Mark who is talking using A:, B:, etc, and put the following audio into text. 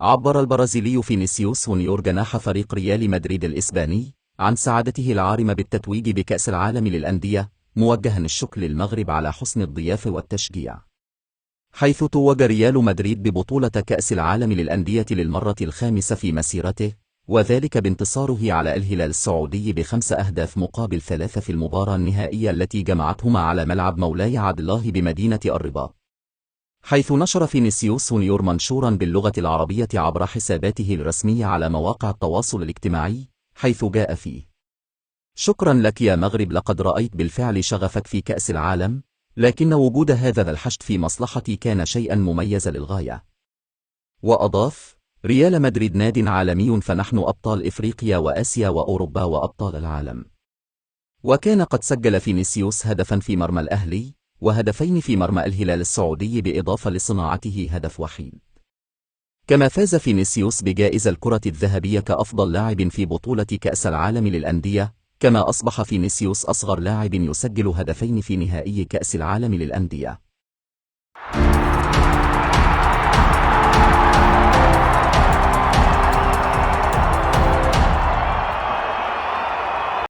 A: عبر البرازيلي فينيسيوس جونيور جناح فريق ريال مدريد الإسباني عن سعادته العارمة بالتتويج بكأس العالم للأندية، موجها الشكر للمغرب على حسن الضيافة والتشجيع، حيث توج ريال مدريد ببطولة كأس العالم للأندية للمرة الخامسة في مسيرته، وذلك بانتصاره على الهلال السعودي ب5 أهداف مقابل 3 في المباراة النهائية التي جمعتهما على ملعب مولاي عبد الله بمدينة الرباط. حيث نشر فينيسيوس جونيور منشورا باللغة العربية عبر حساباته الرسمية على مواقع التواصل الاجتماعي، حيث جاء فيه: شكرا لك يا مغرب، لقد رأيت بالفعل شغفك في كأس العالم، لكن وجود هذا الحشد في مصلحتي كان شيئا مميزا للغاية. وأضاف: ريال مدريد ناد عالمي، فنحن أبطال إفريقيا وآسيا وأوروبا وأبطال العالم. وكان قد سجل فينيسيوس هدفا في مرمى الأهلي وهدفين في مرمى الهلال السعودي بالإضافة لصناعته هدف وحيد. كما فاز فينيسيوس بجائزة الكرة الذهبية كأفضل لاعب في بطولة كأس العالم للأندية، كما أصبح فينيسيوس أصغر لاعب يسجل هدفين في نهائي كأس العالم للأندية.